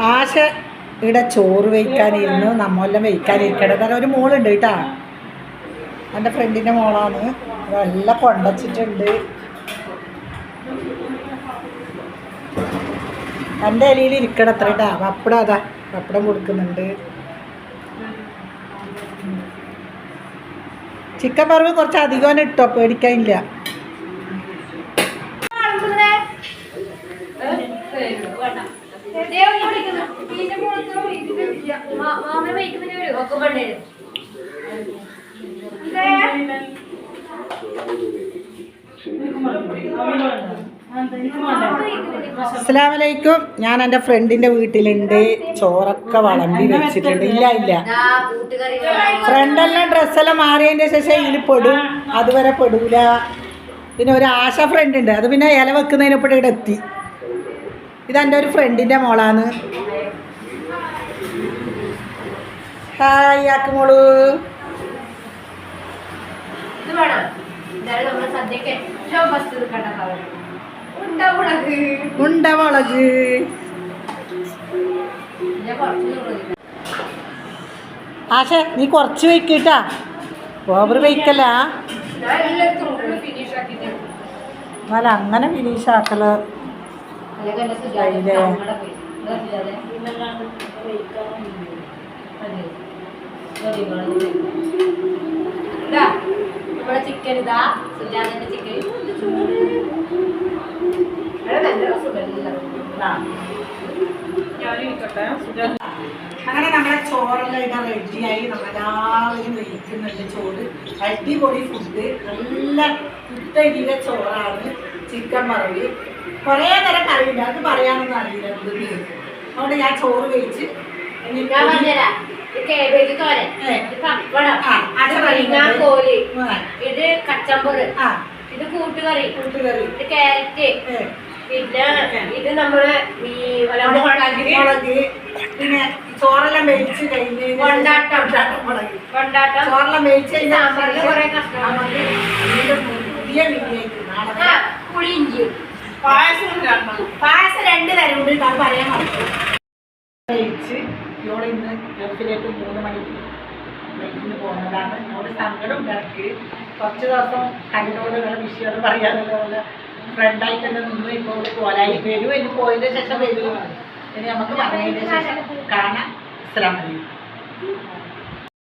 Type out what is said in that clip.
ആശ ഇവിടെ ചോറ് വയ്ക്കാനിരുന്നു, നമ്മളെല്ലാം വയ്ക്കാനിരിക്കണം. കാരണം ഒരു മോളുണ്ട് കേട്ടോ, എൻ്റെ ഫ്രണ്ടിൻ്റെ മോളാണ്. അതെല്ലാം കൊണ്ടച്ചിട്ടുണ്ട്. എൻ്റെ ഇലയിൽ ഇരിക്കണം അത്ര കേട്ടാ. പപ്പടം അതാ, പപ്പടം കൊടുക്കുന്നുണ്ട്. ചിക്കൻ വറവ് കുറച്ച് അധികം ഇട്ടോ, പേടിക്കാനില്ല. അസ്സലാമലൈക്കും. ഞാൻ എൻ്റെ ഫ്രണ്ടിൻ്റെ വീട്ടിലുണ്ട്. ചോറൊക്കെ വിളമ്പി വെച്ചിട്ടുണ്ട്. ഇല്ല ഫ്രണ്ടെല്ലാം ഡ്രസ്സെല്ലാം മാറിയതിൻ്റെ ശേഷം ഇതിൽ പെടും, അതുവരെ പെടൂല. പിന്നെ ഒരു ആശ ഫ്രണ്ട് ഉണ്ട്, അത് പിന്നെ ഇല വെക്കുന്നതിനൊപ്പം ഇവിടെ എത്തി. ഇതെൻ്റെ ഒരു ഫ്രണ്ടിൻ്റെ മോളാണ്. ഹായ് ആക്കുമോളൂ. ഉണ്ടമുളക് ആശ, നീ കുറച്ച് വയ്ക്കിട്ടാ, ഓവർ വയ്ക്കല്ല. എന്നാല അങ്ങനെ ഫിനിഷ് ആക്കല്. ചിക്കൻ ഇതാ, സുജാതന്റെ ചിക്കൻ അങ്ങനെ നമ്മുടെ ചോറെല്ലാം ഇതാ റെഡിയായി. നമ്മളെല്ലാവരും കഴിക്കുന്നുണ്ട് ചോറ്. അടിപൊളി ഫുഡ്, നല്ല കുത്തരിയുടെ ചോറാണ്. ചിക്കൻ വറവ് കുറേ നേരം കറിയില്ല, അത് പറയാനൊന്നും അറിയില്ല. അതുകൊണ്ട് ഞാൻ ചോറ് കഴിച്ച് കേബേജ് തോരൻ, പപ്പടം, കോലി, ഇത് കച്ചമ്പറ്, ഇത് കൂട്ടുകറി, ഇത് ക്യാരറ്റ്, പിന്നെ ഇത് നമ്മള് പിന്നെ ചോറെല്ലാം മേടിച്ച് കഴിഞ്ഞ് കൊണ്ടാട്ടം ചോറെല്ലാം മേടിച്ച് കഴിഞ്ഞാൽ കുറെ കഷ്ണം, പുതിയ വീട്ടിലേക്ക് പുളിയിഞ്ചി പായസം 2 തരം ഉണ്ട്. അത് പറയാൻ കഴിച്ച് ഇവളെ ഇന്ന് ഗൾഫിലേക്ക് 3 മണിക്ക് ഫ്ലൈറ്റിന് പോകുന്നതാണ്. അവിടെ സങ്കടം ഉണ്ടാക്കി. കുറച്ച് ദിവസം കണ്ടോട് വിഷയം പറയാനുള്ള ഫ്രണ്ടായിട്ട് തന്നെ നിന്ന് ഇപ്പോൾ പോലായി വരും. ഇനി പോയതിന് ശേഷം വരും. ഇനി നമുക്ക് പറഞ്ഞതിന് ശേഷം കാണാം. അസ്സലാമു അലൈക്കും.